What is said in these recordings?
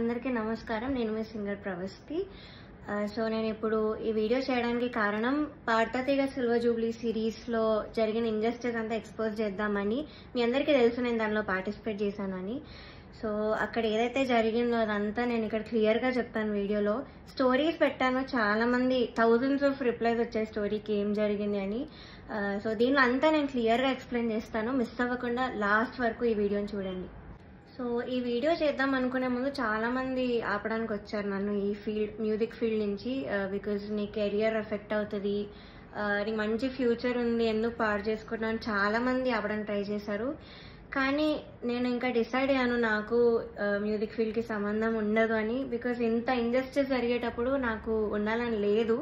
అందరికీ నమస్కారం. నేను మీ సింగర్ ప్రవస్తి. సో నేను ఇప్పుడు ఈ వీడియో చేయడానికి కారణం పాడతాతీగ సిల్వర్ జూబ్లీ సిరీస్లో జరిగిన ఇంజస్టిస్ అంతా ఎక్స్పోజ్ చేద్దామని. మీ అందరికీ తెలుసు నేను దానిలో పార్టిసిపేట్ చేశానని. సో అక్కడ ఏదైతే జరిగిందో అదంతా నేను ఇక్కడ క్లియర్గా చెప్తాను వీడియోలో. స్టోరీస్ పెట్టాను, చాలామంది థౌజండ్స్ ఆఫ్ రిప్లైస్ వచ్చాయి స్టోరీకి ఏం జరిగింది అని. సో దీనిలో అంతా నేను క్లియర్గా ఎక్స్ప్లెయిన్ చేస్తాను. మిస్ అవ్వకుండా లాస్ట్ వరకు ఈ వీడియోని చూడండి. సో ఈ వీడియో చేద్దాం అనుకునే ముందు చాలా మంది ఆపడానికి వచ్చారు నన్ను ఈ మ్యూజిక్ ఫీల్డ్ నుంచి. బికాజ్ నీ కెరియర్ ఎఫెక్ట్ అవుతుంది, నీకు మంచి ఫ్యూచర్ ఉంది, ఎందుకు పాడు చేసుకుంటున్నాను చాలా మంది ఆపడానికి ట్రై చేశారు. కానీ నేను ఇంకా డిసైడ్ అయ్యాను నాకు మ్యూజిక్ ఫీల్డ్కి సంబంధం ఉండదు అని. బికాజ్ ఇంత ఇంజస్టిస్ జరిగేటప్పుడు నాకు ఉండాలని లేదు.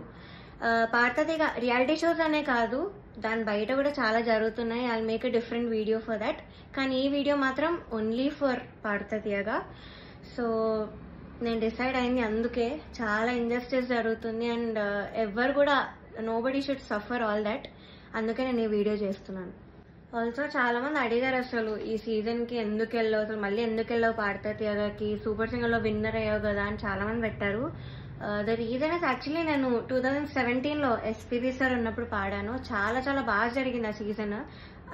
పాడతాతీగ రియాలిటీ షోస్ అనే కాదు, దాని బయట కూడా చాలా జరుగుతున్నాయి. I make a different video for that. కానీ ఈ వీడియో మాత్రం ఓన్లీ ఫర్ పాడతాతీగ. సో నేను డిసైడ్ అయింది అందుకే. చాలా ఇంజస్టిస్ జరుగుతుంది అండ్ ఎవరు కూడా nobody should suffer all that. అందుకే నేను ఈ వీడియో చేస్తున్నాను. ఆల్సో చాలా మంది అడిగారు అసలు ఈ సీజన్కి ఎందుకు వెళ్ళావు, అసలు మళ్ళీ ఎందుకు వెళ్ళావు పాడతాతీగకి, సూపర్ సింగర్లో విన్నర్ అయ్యావు కదా అని చాలా మంది పెట్టారు. ద రీజన్ ఇస్ యాక్చువల్లీ నేను 2017లో ఎస్పీబీ సార్ ఉన్నప్పుడు పాడాను. చాలా చాలా బాగా జరిగింది ఆ సీజన్.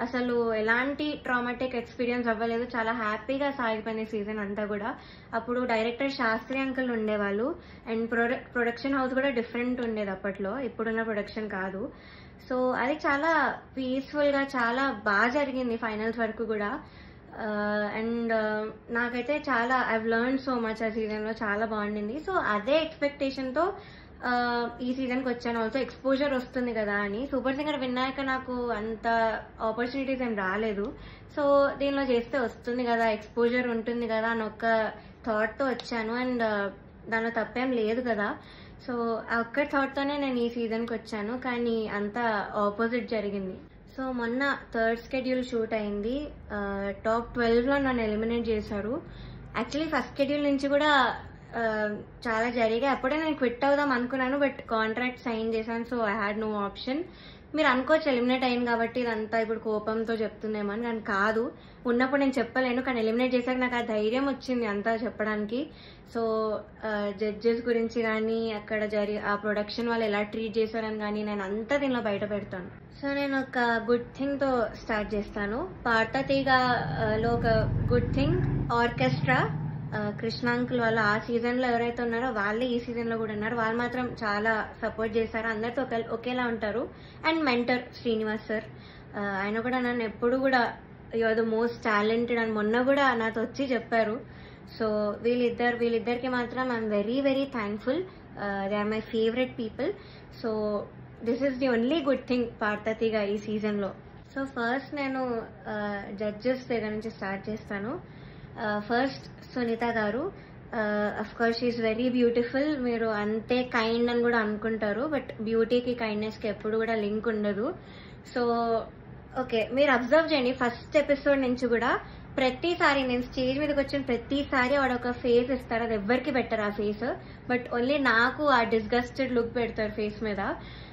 అసలు ఎలాంటి ట్రామాటిక్ ఎక్స్పీరియన్స్ అవ్వలేదు, చాలా హ్యాపీగా సాగిపోయింది సీజన్ అంతా కూడా. అప్పుడు డైరెక్టర్ శాస్త్రి అంకుల్ ఉండేవాళ్ళు అండ్ ప్రొడక్షన్ హౌస్ కూడా డిఫరెంట్ ఉండేది అప్పట్లో, ఇప్పుడున్న ప్రొడక్షన్ కాదు. సో అది చాలా పీస్ఫుల్గా చాలా బాగా జరిగింది ఫైనల్స్ వరకు కూడా. అండ్ నాకైతే చాలా ఐవ్ లెర్న్ సో మచ్ ఆ సీజన్లో, చాలా బాగుండింది. సో అదే ఎక్స్పెక్టేషన్తో ఈ సీజన్కి వచ్చాను. ఆల్సో ఎక్స్పోజర్ వస్తుంది కదా అని. సూపర్ సింగర్ విన్నాక నాకు అంత ఆపర్చునిటీస్ ఏం రాలేదు. సో దీనిలో చేస్తే వస్తుంది కదా, ఎక్స్పోజర్ ఉంటుంది కదా అని ఒక థాట్తో వచ్చాను. అండ్ దానిలో తప్పేం లేదు కదా. సో ఆ ఒక్క థాట్తోనే నేను ఈ సీజన్కి వచ్చాను. కానీ అంత ఆపోజిట్ జరిగింది. సో మొన్న థర్డ్ స్కెడ్యూల్ షూట్ అయింది. టాప్ 12లో నన్ను ఎలిమినేట్ చేశారు. యాక్చువల్లీ ఫస్ట్ స్కెడ్యూల్ నుంచి కూడా చాలా జరిగాయి. అప్పుడే నేను క్విట్ అవుదాం అనుకున్నాను, బట్ కాంట్రాక్ట్ సైన్ చేశాను. So I had no option. మీరు అనుకోవచ్చు ఎలిమినేట్ అయింది కాబట్టి ఇదంతా ఇప్పుడు కోపంతో చెప్తుందేమో అని. కానీ కాదు, ఉన్నప్పుడు నేను చెప్పలేను. కానీ ఎలిమినేట్ చేశాక నాకు ఆ ధైర్యం వచ్చింది అంతా చెప్పడానికి. సో జడ్జెస్ గురించి కానీ అక్కడ ఆ ప్రొడక్షన్ వాళ్ళు ఎలా ట్రీట్ చేశారని కానీ నేను అంతా దీనిలో బయట పెడతాను. సో నేను ఒక గుడ్ థింగ్తో స్టార్ట్ చేస్తాను. పాడతాతీగలో ఒక good thing orchestra. Krishna uncle వాళ్ళు ఆ సీజన్లో ఎవరైతే ఉన్నారో వాళ్ళే ఈ సీజన్లో కూడా ఉన్నారు. వాళ్ళు మాత్రం చాలా సపోర్ట్ చేశారు, అందరితో ఒకేలా ఉంటారు. అండ్ మెంటర్ శ్రీనివాస్ సార్, ఆయన కూడా నన్ను ఎప్పుడు కూడా you are the most talented అని మొన్న కూడా నాతో వచ్చి చెప్పారు. సో వీళ్ళిద్దరికి మాత్రం I'm very very thankful. They are my favourite people. So this is the only good thing పాడతాతీగ ఈ సీజన్లో. సో ఫస్ట్ నేను జడ్జెస్ దగ్గర నుంచి స్టార్ట్ చేస్తాను. ఫస్ట్ సునీత గారు. Of course she is very beautiful. మీరు అంతే కైండ్ అని కూడా అనుకుంటారు, బట్ బ్యూటీకి కైండ్నెస్కి ఎప్పుడు కూడా లింక్ ఉండదు. సో ఓకే, మీరు అబ్జర్వ్ చేయండి ఫస్ట్ ఎపిసోడ్ నుంచి కూడా ప్రతిసారి నేను స్టేజ్ మీదకి వచ్చిన ప్రతిసారి వాడు ఒక ఫేస్ ఇస్తారు. అది ఎవ్వరికి పెట్టరు ఆ ఫేస్, బట్ ఓన్లీ నాకు ఆ డిస్గస్టెడ్ లుక్ పెడతారు ఫేస్ మీద.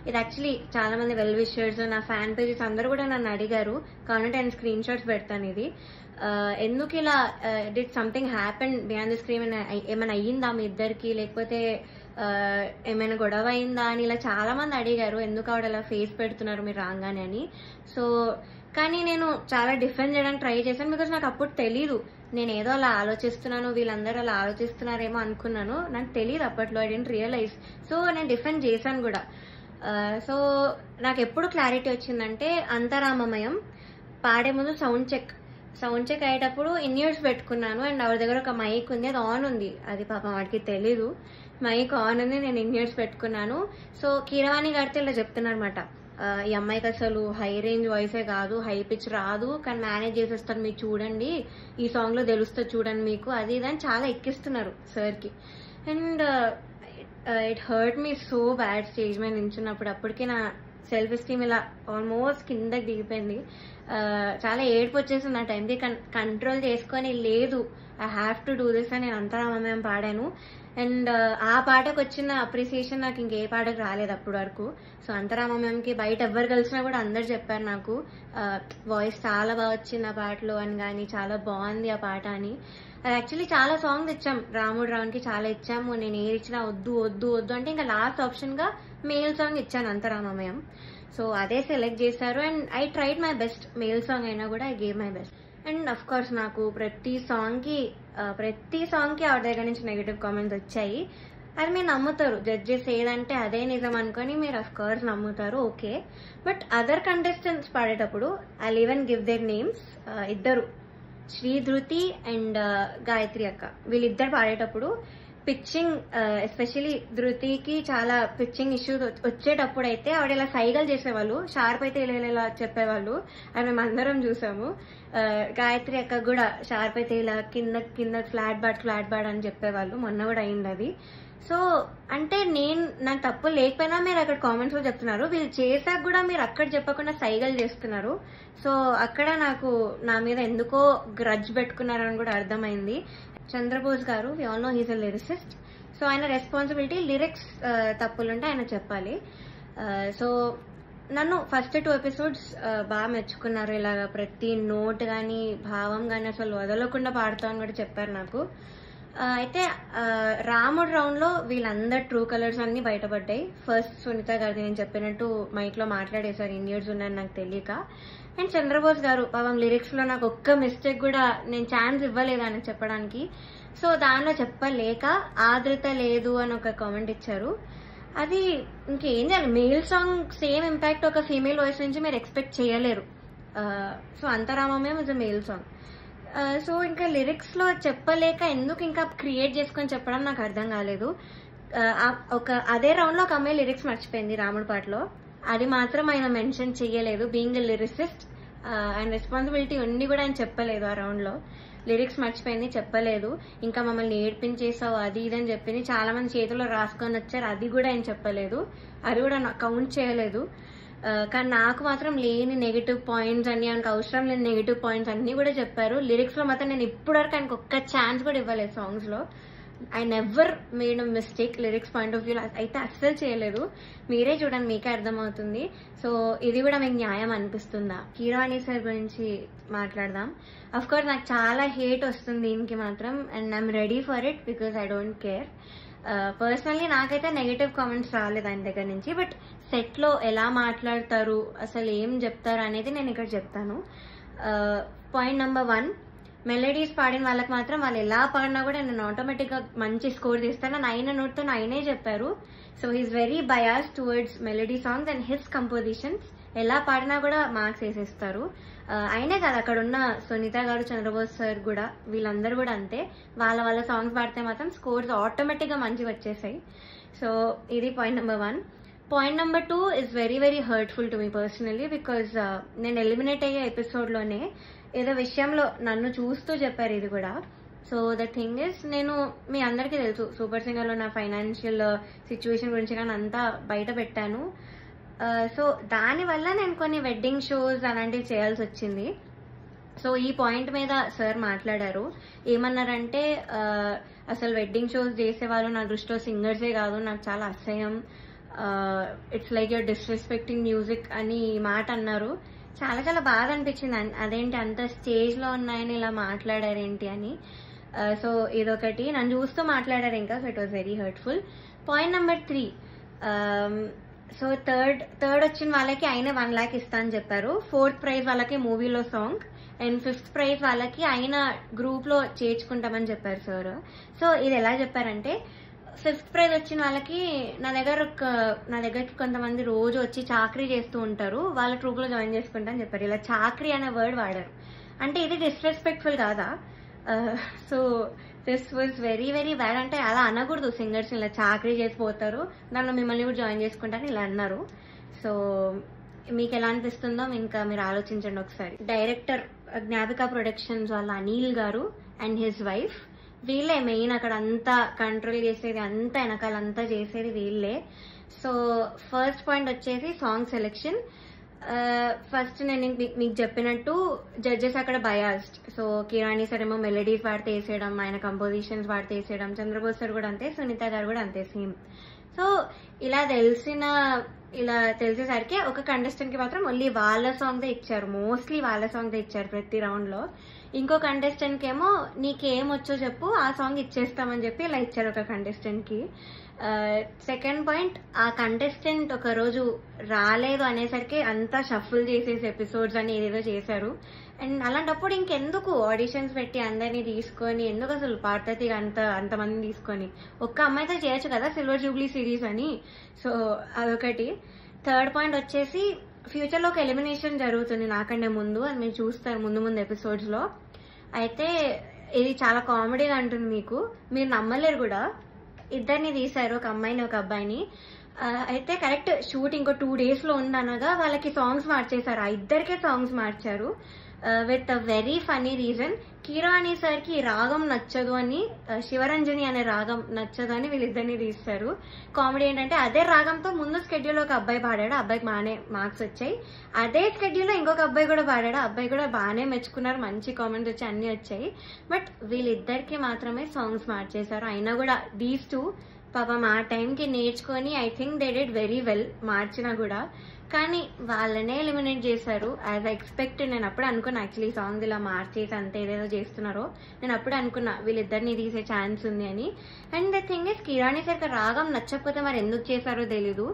ఇది యాక్చువల్లీ చాలా మంది వెల్ విషర్స్, నా ఫ్యాన్ పేజెస్ అందరూ కూడా నన్ను అడిగారు. కాబట్టి నేను స్క్రీన్ షాట్స్ పెడతాను. ఇది ఎందుకు ఇలా did something happen beyond the screen, ఏమైనా అయ్యిందా మీ ఇద్దరికి, లేకపోతే ఏమైనా గొడవ అయిందా అని ఇలా చాలా మంది అడిగారు. ఎందుకు ఆవిడ అలా ఫేస్ పెడుతున్నారు మీరు రాగానే అని. సో కానీ నేను చాలా డిఫెండ్ చేయడానికి ట్రై చేశాను. బికాజ్ నాకు అప్పుడు తెలీదు, నేను ఏదో అలా ఆలోచిస్తున్నాను, వీళ్ళందరూ అలా ఆలోచిస్తున్నారేమో అనుకున్నాను. నాకు తెలియదు అప్పట్లో, ఐ డెంట్ రియలైజ్. సో నేను డిఫెండ్ చేశాను కూడా. సో నాకు ఎప్పుడు క్లారిటీ వచ్చిందంటే అంతరామమయం పాడే ముందు సౌండ్ చెక్ అయ్యేటప్పుడు ఇన్ ఇయర్స్ పెట్టుకున్నాను. అండ్ ఆవిడ దగ్గర ఒక మైక్ ఉంది, అది ఆన్ ఉంది. అది పాపం వాడికి తెలీదు, మైక్ ఆన్ ఉంది, నేను ఇన్ ఇయర్స్ పెట్టుకున్నాను. సో కీరవాణి గారితో ఇలా చెప్తున్నారు అనమాట, ఈ అమ్మాయికి అసలు హై రేంజ్ వాయిసే కాదు, హై పిచ్ రాదు, కానీ మేనేజ్ చేసేస్తారు మీరు చూడండి, ఈ సాంగ్లో తెలుస్తుంది చూడండి మీకు, అది ఇది అని చాలా ఎక్కిస్తున్నారు సార్కి. And it hurt me so bad stage మీద నించున్నప్పుడు. అప్పటికి నా సెల్ఫ్ ఎస్టీమ్ ఇలా ఆల్మోస్ట్ కిందకి దిగిపోయింది. చాలా ఏడుపు వచ్చేసింది ఆ టైంకి. కంట్రోల్ చేసుకొని లేదు I have to do this అని నేను అంతరామమయం పాడాను. అండ్ ఆ పాటకు వచ్చిన అప్రిసియేషన్ నాకు ఇంకే పాటకు రాలేదు అప్పటి వరకు. సో అంతరామమయంకి బయట ఎవరు కలిసినా కూడా అందరు చెప్పారు నాకు వాయిస్ చాలా బాగా వచ్చింది ఆ పాటలో అని, కానీ చాలా బాగుంది ఆ పాట అని. అది యాక్చువల్లీ చాలా సాంగ్స్ ఇచ్చాం రాముడు రావునికి, చాలా ఇచ్చాము. నేను ఏది ఇచ్చినా వద్దు వద్దు వద్దు అంటే ఇంకా లాస్ట్ ఆప్షన్ గా మేల్ సాంగ్ ఇచ్చాను అంతరామమయం. సో అదే సెలెక్ట్ చేశారు and I tried my best. Male song అయినా కూడా I gave my best. And of course నాకు ప్రతి సాంగ్ కి ఆవిడ దగ్గర నుంచి నెగిటివ్ కామెంట్స్ వచ్చాయి. అది మీరు నమ్ముతారు, జడ్జెస్ ఏదంటే అదే నిజం అనుకొని మీరు అఫ్ కోర్స్ నమ్ముతారు, ఓకే. బట్ అదర్ కంటెస్టెంట్స్ పాడేటప్పుడు I even give their names. ఇద్దరు శ్రీ ధృతి అండ్ గాయత్రి అక్క, వీళ్ళిద్దరు పాడేటప్పుడు పిచ్చింగ్, ఎస్పెషలీ ధృతికి చాలా పిచ్చింగ్ ఇష్యూస్ వచ్చేటప్పుడు అయితే ఆవిడ ఇలా సైగలు చేసేవాళ్ళు, షార్ప్ అయితే ఇలా చెప్పేవాళ్ళు, అది మేము అందరం చూసాము. గాయత్రి అక్క కూడా షార్ప్ అయితే ఇలా కింద ఫ్లాట్ బాడ్ అని చెప్పేవాళ్ళు, మొన్న కూడా అయింది అది. సో అంటే నాకు తప్పు లేకపోయినా మీరు అక్కడ కామెంట్స్ లో చెప్తున్నారు, వీళ్ళు చేశాక కూడా మీరు అక్కడ చెప్పకుండా సైగలు చేస్తున్నారు. సో అక్కడ నాకు నా మీద ఎందుకో గ్రడ్జ్ పెట్టుకున్నారని కూడా అర్థమైంది. చంద్రబోస్ గారు, we all know he's a lyricist. So ఆయన రెస్పాన్సిబిలిటీ లిరిక్స్ తప్పులుంటే ఆయన చెప్పాలి. సో నన్ను ఫస్ట్ 2 ఎపిసోడ్స్ బాగా మెచ్చుకున్నారు. ఇలాగా ప్రతి నోట్ కానీ భావం కానీ అసలు వదలకుండా పాడుతామని కూడా చెప్పారు నాకు. అయితే రాముడు రౌండ్ లో వీళ్ళందరు ట్రూ కలర్స్ అన్ని బయటపడ్డాయి. ఫస్ట్ సునీత గారు నేను చెప్పినట్టు మైక్ లో మాట్లాడేశారు, ఇండియన్స్ ఉన్నారని నాకు తెలియక. అండ్ చంద్రబోస్ గారు పాపం లిరిక్స్ లో నాకు ఒక్క మిస్టేక్ కూడా నేను ఛాన్స్ ఇవ్వలేదు ఆయన చెప్పడానికి. సో దానిలో చెప్పలేక ఆదృత లేదు అని ఒక కామెంట్ ఇచ్చారు. అది ఇంకేం చేయాలి, మేల్ సాంగ్ సేమ్ ఇంపాక్ట్ ఒక ఫీమేల్ వాయిస్ నుంచి మీరు ఎక్స్పెక్ట్ చేయలేరు. సో అంతరామమయం is a male song. So ఇంకా లిరిక్స్ లో చెప్పలేక ఎందుకు ఇంకా క్రియేట్ చేసుకొని చెప్పడం నాకు అర్థం కాలేదు. అదే రౌండ్ లో ఒక అమ్మాయి లిరిక్స్ మర్చిపోయింది రాముడి పాటలో, అది మాత్రం ఆయన మెన్షన్ చెయ్యలేదు. బీయింగ్ ఎ లిరిసిస్ట్ ఆయన రెస్పాన్సిబిలిటీ ఉండి కూడా ఆయన చెప్పలేదు. ఆ రౌండ్ లో లిరిక్స్ మర్చిపోయింది, చెప్పలేదు. ఇంకా మమ్మల్ని ఏడ్పించేసావు అది ఇదని చెప్పింది. చాలా మంది చేతిలో రాసుకొని వచ్చారు, అది కూడా ఆయన చెప్పలేదు, అది కూడా కౌంట్ చేయలేదు. కానీ నాకు మాత్రం లేని నెగిటివ్ పాయింట్స్ అన్ని, ఆయనకు అవసరం లేని నెగిటివ్ పాయింట్స్ అన్ని కూడా చెప్పారు. లిరిక్స్ లో మాత్రం నేను ఇప్పటివరకు ఆయనకు ఒక్క ఛాన్స్ కూడా ఇవ్వలేదు సాంగ్స్ లో. I never made a mistake lyrics point of view అయితే అస్సలు చేయలేదు. మీరే చూడండి, మీకే అర్థమవుతుంది. సో ఇది కూడా మీకు న్యాయం అనిపిస్తుందా? కీరవాణి సార్ గురించి మాట్లాడదాం. అఫ్ కోర్స్ నాకు చాలా హేట్ వస్తుంది దీనికి మాత్రం, and I'm ready for it because I don't care. Personally నాకైతే నెగిటివ్ కామెంట్స్ రాలేదు ఆయన దగ్గర నుంచి. బట్ సెట్ లో ఎలా మాట్లాడతారు, అసలు ఏం చెప్తారు అనేది నేను ఇక్కడ చెప్తాను. పాయింట్ నెంబర్ 1, మెలడీస్ పాడిన వాళ్ళకి మాత్రం వాళ్ళు ఎలా పాడినా కూడా నేను ఆటోమేటిక్ గా మంచి స్కోర్ తీస్తాను అని ఆయన నోట్తో ఆయనే చెప్పారు. So he's very bias towards melody songs and his compositions. ఎలా పాడినా కూడా మార్క్స్ వేసేస్తారు. అయినే కాదు, అక్కడ ఉన్న సునీత గారు, చంద్రబోస్ సార్ కూడా, వీళ్ళందరూ కూడా అంతే. వాళ్ళ సాంగ్స్ పాడితే మాత్రం స్కోర్స్ ఆటోమేటిక్ గా మంచిగా వచ్చేసాయి. సో ఇది point number 1. Point number 2 is very very hurtful to me personally because నేను ఎలిమినేట్ అయ్యే ఎపిసోడ్ లోనే ఏదో విషయంలో నన్ను చూస్తూ చెప్పారు ఇది కూడా. సో ద థింగ్ ఇస్, నేను మీ అందరికీ తెలుసు సూపర్ సింగర్ లో నా ఫైనాన్షియల్ సిచ్యువేషన్ గురించి కానీ అంతా బయట పెట్టాను. సో దానివల్ల నేను కొన్ని వెడ్డింగ్ షోస్ అలాంటివి చేయాల్సి వచ్చింది. సో ఈ పాయింట్ మీద సార్ మాట్లాడారు. ఏమన్నారంటే అసలు వెడ్డింగ్ షోస్ చేసేవాళ్ళు నా దృష్టిలో సింగర్సే కాదు, నాకు చాలా అసహ్యం, it's like you're disrespecting music అని ఈ మాట అన్నారు. చాలా చాలా బాధ అనిపించింది, అదేంటి అంత స్టేజ్ లో ఉన్నాయని ఇలా మాట్లాడారేంటి అని. సో ఇదొకటి, నన్ను చూస్తూ మాట్లాడారు ఇంకా. So it was very hurtful. Point number 3, so third వచ్చిన వాళ్ళకి ఆయన 1 lakh ఇస్తా అని చెప్పారు. 4th ప్రైజ్ వాళ్ళకి మూవీలో సాంగ్, అండ్ 5th ప్రైజ్ వాళ్ళకి ఆయన గ్రూప్ లో చేర్చుకుంటామని చెప్పారు సార్. సో ఇది ఎలా చెప్పారంటే, 5th ప్రైజ్ వచ్చిన వాళ్ళకి నా దగ్గరకి కొంతమంది రోజు వచ్చి చాకరీ చేస్తూ ఉంటారు, వాళ్ళ ట్రూప్ లో జాయిన్ చేసుకుంటా అని చెప్పారు. ఇలా చాకరీ అనే వర్డ్ వాడారు. అంటే ఇది డిస్రెస్పెక్ట్ఫుల్ కాదా? So this was very very bad. అంటే అలా అనకూడదు, సింగర్స్ ఇలా చాకరీ చేసిపోతారు, దానిలో మిమ్మల్ని కూడా జాయిన్ చేసుకుంటారని ఇలా అన్నారు. సో మీకు ఎలా అనిపిస్తుందో ఇంకా మీరు ఆలోచించండి ఒకసారి. డైరెక్టర్ జ్ఞాపిక ప్రొడక్షన్స్ వాళ్ళ అనిల్ గారు అండ్ హిజ్ వైఫ్, వీళ్ళే మెయిన్ అక్కడ అంతా కంట్రోల్ చేసేది, అంతా వెనకాలంతా చేసేది వీళ్ళే. సో ఫస్ట్ పాయింట్ వచ్చేసి సాంగ్ సెలెక్షన్. ఫస్ట్ నేను మీకు చెప్పినట్టు జడ్జెస్ అక్కడ బయాస్డ్. సో కిరాణి సార్ ఏమో మెలడీస్ వాడితే వేసేయడం, ఆయన కంపోజిషన్స్ వాడితే వేసేయడం, చంద్రబోస్ సార్ కూడా అంతే, సునీత గారు కూడా అంతే సేమ్. సో ఇలా తెలిసేసరికి ఒక కంటెస్టెంట్ కి మాత్రం ఓన్లీ వాళ్ళ సాంగ్ దే ఇచ్చారు, మోస్ట్లీ వాళ్ళ సాంగ్ దే ఇచ్చారు ప్రతి రౌండ్ లో. ఇంకో కంటెస్టెంట్ కి ఏమో నీకేం వచ్చో చెప్పు ఆ సాంగ్ ఇచ్చేస్తామని చెప్పి ఇలా ఇచ్చారు ఒక కంటెస్టెంట్ కి. సెకండ్ పాయింట్, ఆ కంటెస్టెంట్ ఒక రోజు రాలేదు అనేసరికి అంతా షఫుల్ చేసేసి ఎపిసోడ్స్ అని ఏదేదో చేశారు. అండ్ అలాంటప్పుడు ఇంకెందుకు ఆడిషన్స్ పెట్టి అందరినీ తీసుకొని, ఎందుకు అసలు పార్వతిగా అంతమందిని తీసుకొని ఒక్క అమ్మాయితో చేయొచ్చు కదా సిల్వర్ జూబ్లీ సిరీస్ అని. సో అదొకటి. థర్డ్ పాయింట్ వచ్చేసి ఫ్యూచర్ లో ఒక ఎలిమినేషన్ జరుగుతుంది నాకంటే ముందు, అది మీరు చూస్తారు ముందు ఎపిసోడ్స్ లో. అయితే ఇది చాలా కామెడీగా ఉంటుంది, మీరు నమ్మలేరు కూడా. ఇద్దరిని తీశారు, ఒక అమ్మాయిని ఒక అబ్బాయిని. అయితే కరెక్ట్ షూట్ ఇంకో 2 days లో ఉందనగా వాళ్ళకి సాంగ్స్ మార్చేశారు, ఆ ఇద్దరికే సాంగ్స్ మార్చారు with a very funny reason. Keeravani sir కి రాగం నచ్చదు అని, శివరంజని అనే రాగం నచ్చదు అని వీళ్ళిద్దరిని తీస్తారు. కామెడీ ఏంటంటే అదే రాగంతో ముందు స్కెడ్యూల్ ఒక అబ్బాయి పాడాడు, అబ్బాయికి బాగానే మార్క్స్ వచ్చాయి. అదే స్కెడ్యూల్ లో ఇంకొక అబ్బాయి కూడా పాడాడు, అబ్బాయి కూడా బాగానే మెచ్చుకున్నారు, మంచి కామెంట్స్ వచ్చి అన్ని వచ్చాయి. బట్ వీళ్ళిద్దరికి మాత్రమే సాంగ్స్ మార్చేశారు. అయినా కూడా దీస్ టూ పాపం ఆ టైంకి నేర్చుకొని I think they did very well మార్చినా కూడా. కానీ వాళ్ళనే ఎలిమినేట్ చేశారు యాజ్ ఎక్స్పెక్ట్. నేను అప్పుడు అనుకున్నా యాక్చువల్లీ సాంగ్ ఇలా మార్చేసి అంత ఏదేదో చేస్తున్నారో, నేను అప్పుడు అనుకున్నా వీళ్ళిద్దరిని తీసే ఛాన్స్ ఉంది అని. And the thing is కిరాణి sir రాగం నచ్చకపోతే మరి ఎందుకు చేశారో తెలీదు.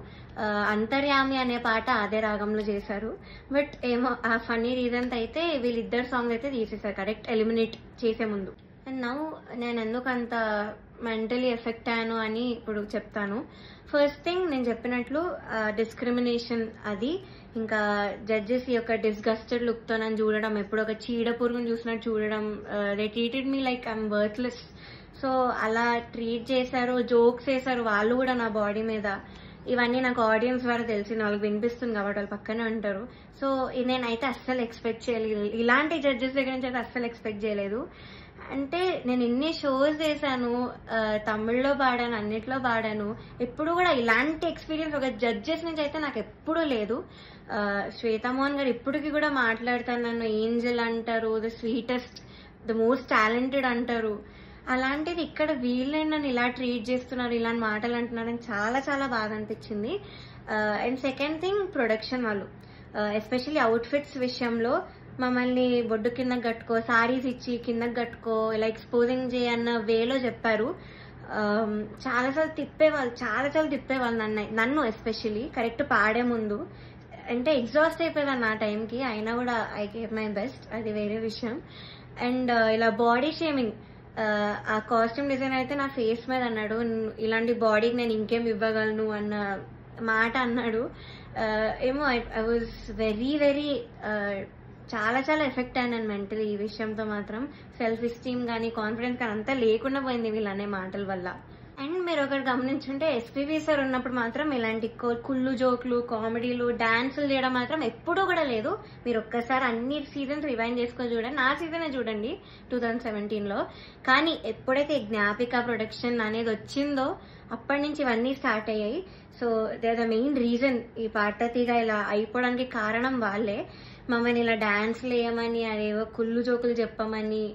అంతర్యామి అనే పాట అదే రాగంలో చేశారు. బట్ ఏమో ఆ ఫన్నీ రీజన్ అయితే వీళ్ళిద్దరు సాంగ్స్ అయితే తీసేశారు కరెక్ట్ ఎలిమినేట్ చేసే ముందు. అండ్ నౌ నేను ఎందుకు అంత మెంటలీ ఎఫెక్ట్ అయ్యాను అని ఇప్పుడు చెప్తాను. ఫస్ట్ థింగ్, నేను చెప్పినట్లు డిస్క్రిమినేషన్ అది, ఇంకా జడ్జెస్ యొక్క డిస్గస్టెడ్ లుక్ తో నన్ను చూడడం, ఎప్పుడు ఒక చీడ పురుగును చూసినట్టు చూడడం. They treated me like I'm worthless. So అలా ట్రీట్ చేశారు, జోక్స్ వేశారు వాళ్ళు కూడా నా బాడీ మీద. ఇవన్నీ నాకు ఆడియన్స్ ద్వారా తెలిసింది, వాళ్ళకి వినిపిస్తుంది కాబట్టి వాళ్ళు పక్కనే ఉంటారు. సో నేనైతే అస్సలు ఎక్స్పెక్ట్ చేయలేదు, ఇలాంటి జడ్జెస్ దగ్గర నుంచి అయితే అస్సలు ఎక్స్పెక్ట్ చేయలేదు. అంటే నేను ఎన్ని షోస్ చేశాను, తమిళ్లో పాడాను, అన్నిట్లో పాడాను, ఎప్పుడు కూడా ఇలాంటి ఎక్స్పీరియన్స్ ఒక జడ్జెస్ నుంచి అయితే నాకు ఎప్పుడూ లేదు. శ్వేతామోహన్ గారు ఇప్పటికి కూడా మాట్లాడతాను, నన్ను ఏంజల్ అంటారు, the sweetest, the most talented అంటారు. అలాంటిది ఇక్కడ వీళ్ళే నన్ను ఇలా ట్రీట్ చేస్తున్నారు, ఇలాంటి మాటలు అంటున్నారని చాలా చాలా బాధ అనిపించింది. అండ్ సెకండ్ థింగ్, ప్రొడక్షన్ వాళ్ళు ఎస్పెషల్లీ అవుట్ఫిట్స్ విషయంలో మమ్మల్ని బొడ్డు కిందకి కట్టుకో, సారీస్ ఇచ్చి కిందకి కట్టుకో, ఇలా ఎక్స్పోజింగ్ చేయన్న వేలో చెప్పారు. చాలాసార్లు తిప్పేవాళ్ళు నన్ను ఎస్పెషల్లీ కరెక్ట్ పాడే ముందు. అంటే ఎగ్జాస్ట్ అయిపోయేదాన్ని ఆ టైంకి, అయినా కూడా ఐ గేవ్ మై బెస్ట్, అది వేరే విషయం. అండ్ ఇలా బాడీ షేమింగ్, ఆ కాస్ట్యూమ్ డిజైన్ అయితే నా ఫేస్ మీద అన్నాడు, ఇలాంటి బాడీకి నేను ఇంకేం ఇవ్వగలను అన్న మాట అన్నాడు. ఏమో ఐ వాజ్ వెరీ వెరీ చాలా చాలా ఎఫెక్ట్ అయినాను మెంటలీ ఈ విషయంతో మాత్రం. సెల్ఫ్ ఎస్టీమ్ కానీ కాన్ఫిడెన్స్ కానీ అంతా లేకుండా పోయింది వీళ్ళు అనే మాటల వల్ల. అండ్ మీరు ఒకటి గమనించుంటే ఎస్పీబీ సార్ ఉన్నప్పుడు మాత్రం ఇలాంటి కుళ్ళు జోకులు, కామెడీలు, డాన్సులు చేయడం మాత్రం ఎప్పుడూ కూడా లేదు. మీరు ఒక్కసారి అన్ని సీజన్స్ రివైండ్ చేసుకొని చూడండి, నా సీజనే చూడండి 2017లో. కానీ ఎప్పుడైతే జ్ఞాపిక ప్రొడక్షన్ అనేది వచ్చిందో అప్పటి నుంచి ఇవన్నీ స్టార్ట్ అయ్యాయి. So they are the main reason ఈ పార్వతిగా ఇలా అయిపోవడానికి కారణం వాళ్ళే. మమ్మల్ని ఇలా డాన్స్లు వేయమని, అదేవో కుళ్ళు జోకులు చెప్పమని.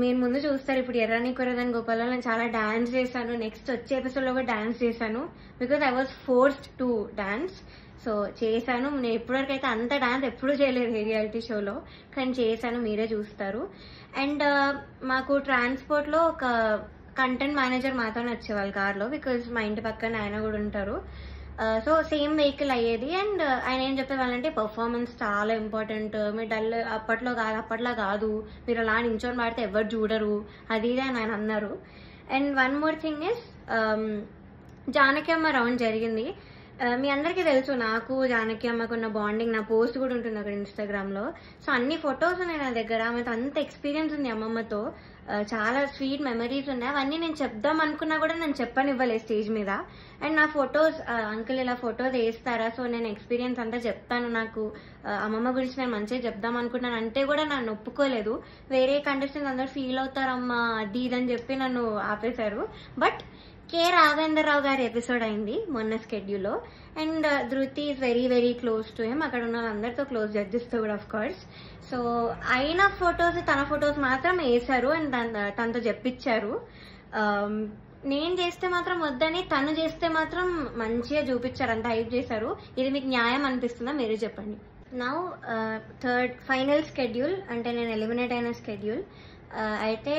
మీరు ముందు చూస్తారు ఇప్పుడు ఎర్రని కుర్రదని గోపాల్లో నేను చాలా డాన్స్ చేశాను, నెక్స్ట్ వచ్చే ఎపిసోడ్లో కూడా డాన్స్ చేశాను, because I was forced to dance. So చేశాను, నేను ఇప్పటివరకు అయితే అంత డాన్స్ ఎప్పుడూ చేయలేదు రియాలిటీ షోలో, కానీ చేశాను, మీరే చూస్తారు. అండ్ మాకు ట్రాన్స్పోర్ట్లో ఒక కంటెంట్ మేనేజర్ మాతోనే వచ్చేవాళ్ళు కార్లో, బికాజ్ మా ఇంటి పక్కన ఆయన కూడా ఉంటారు. సో సేమ్ వెహికల్ అయ్యేది. అండ్ ఆయన ఏం చెప్పేవాళ్ళంటే పర్ఫార్మెన్స్ చాలా ఇంపార్టెంట్, మీరు డల్ అప్పట్లో కాదు, మీరు అలా నించొని పాడితే ఎవరు చూడరు, అది ఇది అని ఆయన అన్నారు. And one more thing is, Janaki అమ్మ రౌండ్ జరిగింది. మీ అందరికీ తెలుసు నాకు జానకి అమ్మకున్న బాండింగ్, నా పోస్ట్ కూడా ఉంటుంది అక్కడ ఇన్స్టాగ్రామ్లో. సో అన్ని ఫొటోస్ ఉన్నాయి నా దగ్గర, ఆమెతో అంత ఎక్స్పీరియన్స్ ఉంది అమ్మమ్మతో, చాలా స్వీట్ మెమరీస్ ఉన్నాయి. అవన్నీ నేను చెప్దాం అనుకున్నా కూడా నేను చెప్పనివ్వలేదు స్టేజ్ మీద. అండ్ నా ఫొటోస్, అంకుల్ ఇలా ఫొటోస్ వేస్తారా, సో నేను ఎక్స్పీరియన్స్ అంతా చెప్తాను, నాకు అమ్మమ్మ గురించి నేను మంచిగా చెప్దాం అనుకున్నాను అంటే కూడా నన్ను ఒప్పుకోలేదు. వేరే కంటెస్టెంట్స్ అందరూ ఫీల్ అవుతారమ్మా అది ఇదని చెప్పి నన్ను ఆపేశారు. బట్ కే రాఘవేంద్రరావు గారి ఎపిసోడ్ అయింది మొన్న స్కెడ్యూల్లో. అండ్ ధృతి is very very close to him. అక్కడ ఉన్న వాళ్ళందరితో క్లోజ్, జడ్జెస్తో కూడా ఆఫ్ కోర్స్. సో అయిన ఫొటోస్, తన ఫొటోస్ మాత్రం వేశారు అండ్ తనతో చెప్పించారు. నేను చేస్తే మాత్రం వద్దని, తను చేస్తే మాత్రం మంచిగా చూపించారు, అంత హైప్ చేశారు. ఇది మీకు న్యాయం అనిపిస్తుందా మీరే చెప్పండి. నౌ థర్డ్ ఫైనల్ స్కెడ్యూల్, అంటే నేను ఎలిమినేట్ అయిన స్కెడ్యూల్. అయితే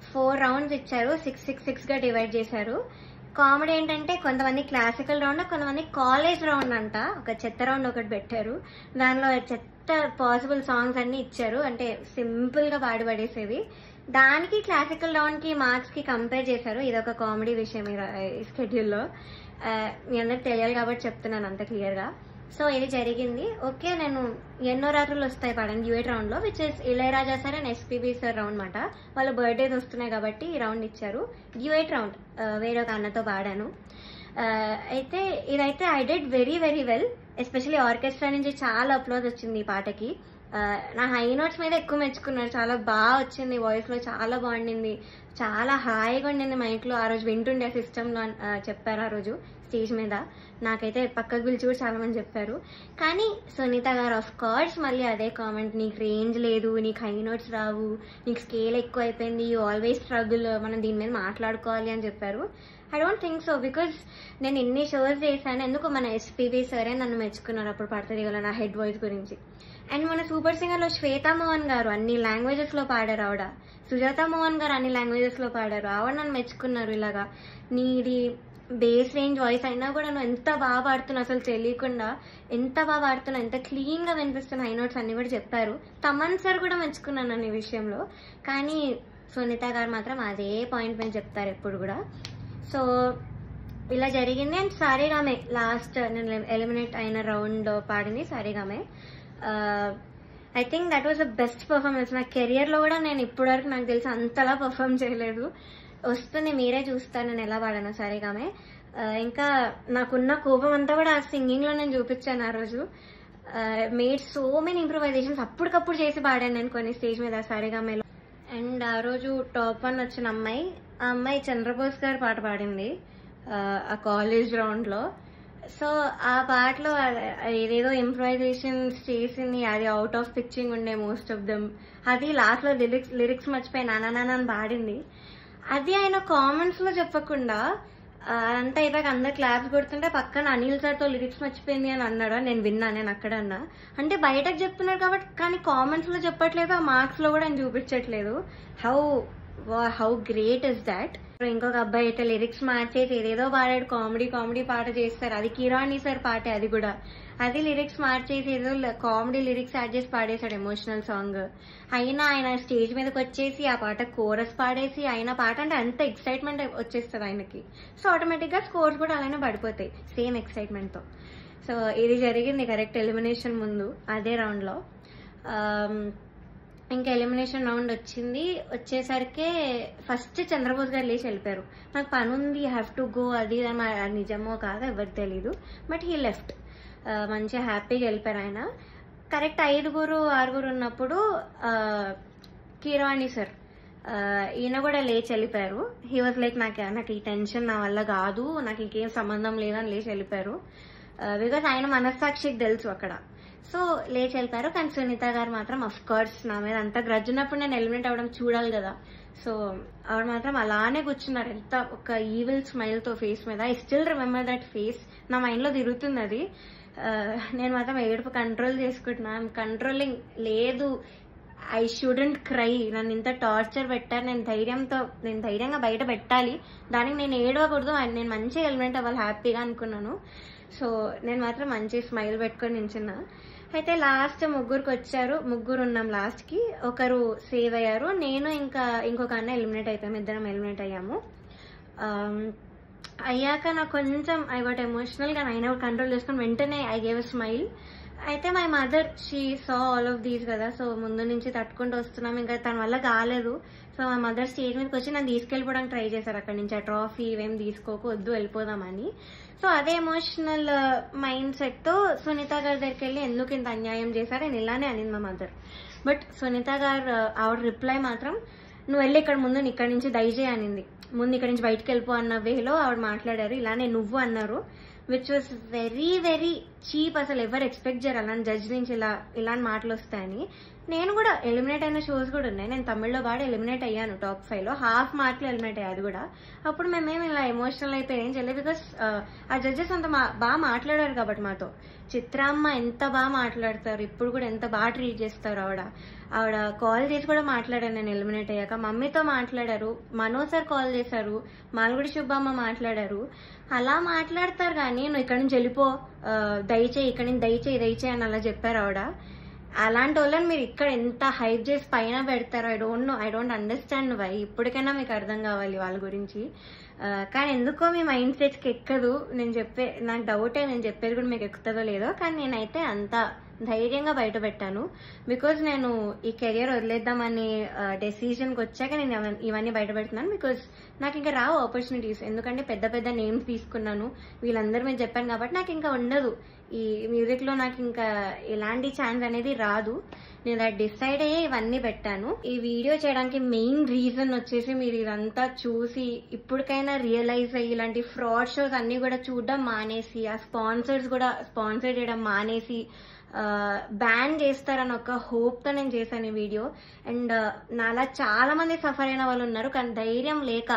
4 రౌండ్స్ ఇచ్చారు, 6 గా డివైడ్ చేశారు. కామెడీ ఏంటంటే కొంతమంది క్లాసికల్ రౌండ్, కొంతమంది కాలేజ్ రౌండ్ అంట. ఒక చెత్త రౌండ్ ఒకటి పెట్టారు, దానిలో చెత్త పాసిబుల్ సాంగ్స్ అన్ని ఇచ్చారు, అంటే సింపుల్ గా పాడి పడేసేవి. దానికి క్లాసికల్ రౌండ్ కి మార్క్స్ కి కంపేర్ చేశారు. ఇదొక కామెడీ విషయం ఈ స్కెడ్యూల్లో. మీ అందరికి తెలియాలి కాబట్టి చెప్తున్నాను అంత క్లియర్ గా. సో ఇది జరిగింది. ఓకే, నేను ఎన్నో రాత్రులు వస్తాయి పాడాను డ్యూయట్ రౌండ్ లో, which is Ilaiyaraaja sir and SPB sir round మాట. వాళ్ళ బర్త్డేస్ వస్తున్నాయి కాబట్టి ఈ రౌండ్ ఇచ్చారు. డ్యూయట్ రౌండ్ వేరే ఒక అన్నతో పాడాను. అయితే ఇదైతే I did very very well. Especially orchestra నుంచి చాలా అప్లోజ్ వచ్చింది ఈ పాటకి. నా హై నోట్స్ మీద ఎక్కువ మెచ్చుకున్నారు, చాలా బాగా వచ్చింది, వాయిస్ లో చాలా బాగుండింది, చాలా హాయిగా ఉండింది మైండ్ లో. ఆ రోజు వింటుండే సిస్టమ్ లో చెప్పారు ఆ రోజు స్టేజ్ మీద. నాకైతే పక్కకు పిలిచి కూడా చాలా మంది చెప్పారు. కానీ సునీత గారు ఆఫ్ కోర్స్ మళ్ళీ అదే కామెంట్, నీకు రేంజ్ లేదు, నీకు హై నోట్స్ రావు, నీకు స్కేల్ ఎక్కువ అయిపోయింది, యూ ఆల్వేస్ స్ట్రగుల్, మనం దీని మీద మాట్లాడుకోవాలి అని చెప్పారు. I don't think so, because నేను ఇన్ని షోస్ చేశాను. ఎందుకు మన ఎస్పీబీ సరే నన్ను మెచ్చుకున్నారు అప్పుడు పడుతుంది కదా నా హెడ్ వాయిస్ గురించి. అండ్ మన సూపర్ సింగర్ లో శ్వేతా మోహన్ గారు అన్ని లాంగ్వేజెస్ లో పాడారు. ఆవిడ సుజాత మోహన్ గారు అన్ని లాంగ్వేజెస్ లో పాడారు. ఆవిడ నన్ను మెచ్చుకున్నారు. ఇలాగా నీది బేస్ రేంజ్ వాయిస్ అయినా కూడా నువ్వు ఎంత బాగా పాడుతున్నావు, అసలు తెలియకుండా ఎంత బాగా పాడుతున్నావు, ఎంత క్లీన్ గా వినిపిస్తున్న హై నోట్స్ అన్ని కూడా చెప్పారు. తమన్ సార్ కూడా మెచ్చుకున్నాను అనే విషయంలో. కానీ సునీత గారు మాత్రం అదే పాయింట్ మీద చెప్తారు ఎప్పుడు కూడా. సో ఇలా జరిగింది. అండ్ సారేగామే లాస్ట్ నేను ఎలిమినేట్ అయిన రౌండ్ పాడింది సారేగామే. I think that was the best performance. నా కెరియర్ లో కూడా నేను ఇప్పటి వరకు నాకు తెలిసి అంతలా పర్ఫార్మ్ చేయలేదు. వస్తుంది, మీరే చూస్తారు నేను ఎలా పాడాను సారేగామే. ఇంకా నాకున్న కోపం అంతా కూడా ఆ సింగింగ్ లో నేను చూపించాను ఆ రోజు. మేడ్ సో మెనీ ఇంప్రూవైజేషన్స్ అప్పటికప్పుడు చేసి పాడాను నేను కొన్ని స్టేజ్ మీద సారేగామేలో. అండ్ ఆ రోజు టాప్ 1 వచ్చిన అమ్మాయి, ఆ అమ్మాయి చంద్రబోస్ గారు పాట పాడింది ఆ కాలేజ్ రౌండ్ లో. సో ఆ పాటలో ఏదేదో ఇంప్రూవైజేషన్స్ చేసింది, అది అవుట్ ఆఫ్ పిచ్చింగ్ ఉండే మోస్ట్ ఆఫ్ దెమ్. అది లాస్ట్ లో లిరిక్స్ మర్చిపోయి నానా అని పాడింది. అది ఆయన కామెంట్స్ లో చెప్పకుండా అంతా అయిపోయాక అందరు క్లాప్స్ కొడుతుంటే పక్కన అనిల్ సార్ తో లిరిక్స్ మర్చిపోయింది అని అన్నాడు. నేను విన్నా, నేను అక్కడ అన్నా. అంటే బయటకు చెప్తున్నారు కాబట్టి, కానీ కామెంట్స్ లో చెప్పట్లేదు, ఆ మార్క్స్ లో కూడా ఆయన చూపించట్లేదు. How great is that. ఇంకొక అబ్బాయి అయితే లిరిక్స్ మార్చేసి ఏదేదో పాడాడు, కామెడీ పాట చేస్తారు. అది కిరాణి సార్ పాటే, అది కూడా అది లిరిక్స్ మార్చేసి ఏదో కామెడీ లిరిక్స్ యాడ్ చేసి పాడేశాడు ఎమోషనల్ సాంగ్. అయినా ఆయన స్టేజ్ మీదకి వచ్చేసి ఆ పాట కోరస్ పాడేసి, ఆయన పాట అంటే అంత ఎక్సైట్మెంట్ వచ్చేస్తుంది ఆయనకి. సో ఆటోమేటిక్ గా స్కోర్స్ కూడా అలానే పడిపోతాయి సేమ్ ఎక్సైట్మెంట్ తో. సో ఇది జరిగింది కరెక్ట్ ఎలిమినేషన్ ముందు అదే రౌండ్ లో. ఇంకా ఎలిమినేషన్ రౌండ్ వచ్చేసరికి ఫస్ట్ చంద్రబోస్ గారు లేచి వెళ్ళిపోయారు. నాకు పని ఉంది, హ్యావ్ టు గో, అది నిజమో కాదో ఎవరికి తెలీదు, బట్ హీ లెఫ్ట్. మంచిగా హ్యాపీగా వెళ్ళిపోయారు ఆయన. కరెక్ట్ 5-6 ఉన్నప్పుడు కిరాణి సార్ ఈయన కూడా లేచి వెళ్ళిపోయారు. హీ వాజ్ లైక్ నాకు ఈ టెన్షన్ నా వల్ల కాదు, నాకు ఇంకేం సంబంధం లేదని లేచి వెళ్ళిపోయారు. బికాస్ ఆయన మనస్సాక్షికి తెలుసు అక్కడ. సో లేచి వెళ్ళిపోయారు. కానీ సునీత గారు మాత్రం అఫ్ కోర్స్ నా మీద అంత గ్రడ్జ్ ఉన్నప్పుడు నేను ఎలిమినేట్ అవ్వడం చూడాలి కదా. సో ఆవిడ మాత్రం అలానే కూర్చున్నారు, ఎంత ఒక ఈవిల్ స్మైల్ తో ఫేస్ మీద. I still remember that face, నా మైండ్ లో తిరుగుతుంది అది. నేను మాత్రం ఏడుపు కంట్రోల్ చేసుకుంటున్నా. ఐఎమ్ కంట్రోలింగ్, లేదు ఐ షుడెంట్ క్రై, నన్ను ఇంత టార్చర్ పెట్టారు, నేను ధైర్యంగా బయట పెట్టాలి, దానికి నేను ఏడవకూడదు, నేను మంచిగా ఎలిమినేట్ అవ్వాలి హ్యాపీగా అనుకున్నాను. సో నేను మాత్రం మంచి స్మైల్ పెట్టుకొని నించున్నా. అయితే లాస్ట్ ముగ్గురు ఉన్నాం లాస్ట్ కి. ఒకరు సేవ్ అయ్యారు, నేను ఇంకా ఇంకొక అన్న ఎలిమినేట్ అయిపోయాము, ఇద్దరం ఎలిమినేట్ అయ్యాము. అయ్యాక నాకు కొంచెం ఐ గాట్ ఎమోషనల్ గా, అయినా కంట్రోల్ చేసుకుని వెంటనే ఐ గేవ్ అ స్మైల్. అయితే my mother she saw all of these కదా, సో ముందు నుంచి తట్టుకుంటూ వస్తున్నాం, ఇంకా తన వల్ల కాలేదు. సో మా మదర్ స్టేజ్ మీదకి వచ్చి నన్ను తీసుకెళ్ళిపోవడానికి ట్రై చేశారు అక్కడి నుంచి. ఆ ట్రాఫీ ఇవేం తీసుకోకు, వద్దు వెళ్ళిపోదామని. సో అదే ఎమోషనల్ మైండ్ సెట్ తో సునీత గారి దగ్గరికి వెళ్ళి ఎందుకు ఇంత అన్యాయం చేశారు అని ఇలానే అనింది మా మదర్. బట్ సునీత గారు ఆవిడ రిప్లై మాత్రం, నువ్వు వెళ్ళి ఇక్కడ ముందు ఇక్కడి నుంచి దయచేయి అనింది. ముందు ఇక్కడ నుంచి బయటకు వెళ్ళిపో అన్న వేలో ఆవిడ మాట్లాడారు. ఇలానే నువ్వు అన్నారు, which was very very cheap. అసలు ఎవరు ఎక్స్పెక్ట్ చేయరు అలాంటి జడ్జ్ నుంచి ఇలాంటి మాటలు వస్తాయని. నేను కూడా ఎలిమినేట్ అయిన షోస్ కూడా ఉన్నాయి. నేను తమిళ్లో బాగా ఎలిమినేట్ అయ్యాను, టాప్ 5 లో హాఫ్ మార్క్లో ఎలిమినేట్ అయ్యాది కూడా. అప్పుడు మేమేమి ఇలా ఎమోషనల్ అయిపోయి ఏం చేయలేదు, బికాస్ ఆ జడ్జెస్ అంత బాగా మాట్లాడారు కాబట్టి మాతో. చిత్రామ్మ ఎంత బాగా మాట్లాడతారు, ఇప్పుడు కూడా ఎంత బాగా ట్రీట్ చేస్తారు. ఆవిడ కాల్ చేసి కూడా మాట్లాడాను నేను ఎలిమినేట్ అయ్యాక. మమ్మీతో మాట్లాడారు, మనోజ్ సార్ కాల్ చేశారు, మాల్గుడి శుభమ్మ మాట్లాడారు. అలా మాట్లాడతారు కానీ నువ్వు ఇక్కడ నుంచి వెళ్ళిపో, దయచేయి ఇక్కడ నుంచి దయచేయి అని అలా చెప్పారు ఆవిడ. అలాంటి వాళ్ళని మీరు ఇక్కడ ఎంత హైప్ చేసి పైన పెడతారో ఐ డోంట్ అండర్స్టాండ్ వై. ఇప్పటికైనా మీకు అర్థం కావాలి వాళ్ళ గురించి. కానీ ఎందుకో మీ మైండ్ సెట్కి ఎక్కదు. నాకు డౌటే, నేను చెప్పేది కూడా మీకు ఎక్కుతుందో లేదో. కానీ నేనైతే అంత ధైర్యంగా బయట పెట్టాను, బికాజ్ నేను ఈ కెరియర్ వదిలేద్దామని డెసిషన్కి వచ్చాక నేను ఇవన్నీ బయట పెడుతున్నాను. బికాజ్ నాకు ఇంకా రావు ఆపర్చునిటీస్, ఎందుకంటే పెద్ద పెద్ద నేమ్స్ తీసుకున్నాను, వీళ్ళందరూ మీరు చెప్పాను కాబట్టి నాకు ఇంకా ఉండదు. ఈ మ్యూజిక్లో నాకు ఇంకా ఎలాంటి ఛాన్స్ అనేది రాదు. నేను అది డిసైడ్ అయ్యే ఇవన్నీ పెట్టాను. ఈ వీడియో చేయడానికి మెయిన్ రీజన్ వచ్చేసి మీరు ఇదంతా చూసి ఇప్పటికైనా రియలైజ్ అయ్యి ఇలాంటి ఫ్రాడ్ షోస్ అన్ని కూడా చూడడం మానేసి, ఆ స్పాన్సర్స్ కూడా స్పాన్సర్ చేయడం మానేసి బ్యాన్ చేస్తారని ఒక హోప్ తో నేను చేశాను ఈ వీడియో. అండ్ నాలా చాలా మంది సఫర్ అయిన వాళ్ళు ఉన్నారు, కానీ ధైర్యం లేక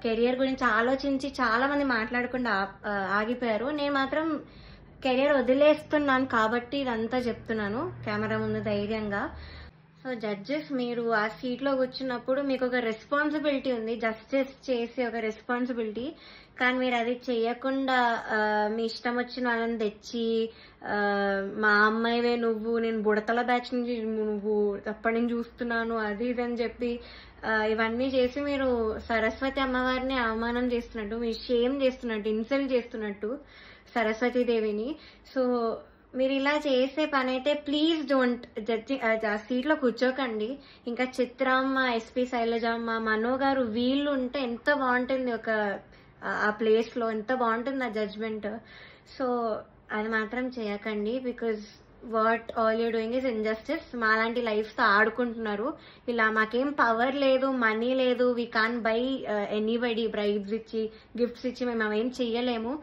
కెరియర్ గురించి ఆలోచించి చాలా మంది మాట్లాడకుండా ఆగిపోయారు. నేను మాత్రం కెరియర్ వదిలేస్తున్నాను కాబట్టి ఇదంతా చెప్తున్నాను కెమెరా ముందు ధైర్యంగా. సో జడ్జెస్, మీరు ఆ సీట్లో కూర్చున్నప్పుడు మీకు ఒక రెస్పాన్సిబిలిటీ ఉంది, జస్టిస్ చేసే ఒక రెస్పాన్సిబిలిటీ. కానీ మీరు అది చేయకుండా మీ ఇష్టం వచ్చిన వాళ్ళని తెచ్చి మా అమ్మాయివే నువ్వు, నేను బుడతల బ్యాచ్ నుంచి నువ్వు అప్పటి నుంచి చూస్తున్నాను అది ఇది అని చెప్పి ఇవన్నీ చేసి మీరు సరస్వతి అమ్మవారిని అవమానం చేస్తున్నట్టు, మీరు షేమ్ చేస్తున్నట్టు, ఇన్సల్ట్ చేస్తున్నట్టు సరస్వతీదేవిని. సో మీరు ఇలా చేసే పని అయితే ప్లీజ్ డోంట్. సీట్లో కూర్చోకండి. ఇంకా చిత్రమ్మ, ఎస్పీ శైలజమ్మ, మనో గారు వీళ్ళు ఉంటే ఎంత బాగుంటుంది, ఒక ఆ ప్లేస్ లో ఎంత బాగుంటుంది ఆ జడ్జ్మెంట్. సో అది మాత్రం చేయకండి, because what all you doing is injustice. మాలాంటి లైఫ్ తో ఆడుకుంటున్నారు. ఇలా మాకేం పవర్ లేదు, మనీ లేదు, we can buy anybody bribes ఇచ్చి గిఫ్ట్స్ ఇచ్చి మేము అవేం చెయ్యలేము.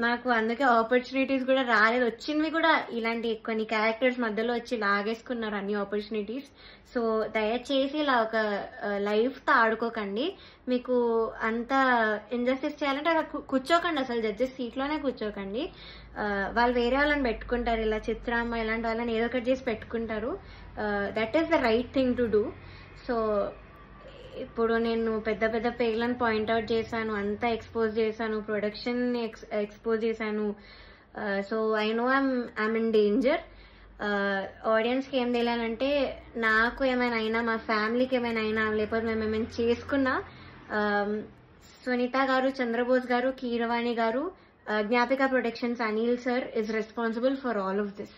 నాకు అందుకే ఆపర్చునిటీస్ కూడా రాలేదు, వచ్చినవి కూడా ఇలాంటి కొన్ని క్యారెక్టర్స్ మధ్యలో వచ్చి లాగేసుకున్నారు అన్ని ఆపర్చునిటీస్. సో దయచేసి ఇలా ఒక లైఫ్ తో ఆడుకోకండి. మీకు అంత ఇంజస్టిస్ చేయాలంటే అక్కడ కూర్చోకండి, అసలు జడ్జెస్ సీట్లోనే కూర్చోకండి. వాళ్ళు వేరే వాళ్ళని పెట్టుకుంటారు, ఇలా చిత్రామ్మ ఇలాంటి వాళ్ళని ఏదో ఒకటి చేసి పెట్టుకుంటారు. That is the right thing to do. So ఇప్పుడు నేను పెద్ద పెద్ద పేర్లను పాయింట్అవుట్ చేశాను, అంతా ఎక్స్పోజ్ చేశాను, ప్రొడక్షన్ ఎక్స్పోజ్ చేశాను. So I know I'm in danger. ఆడియన్స్కి ఏం తెలియాలంటే, నాకు ఏమైనా అయినా, మా ఫ్యామిలీకి ఏమైనా అయినా, లేకపోతే మేము ఏమైనా చేసుకున్నా, సునీత గారు, చంద్రబోస్ గారు, కీరవాణి గారు, Gnapika productions, Anil sir is responsible for all of this.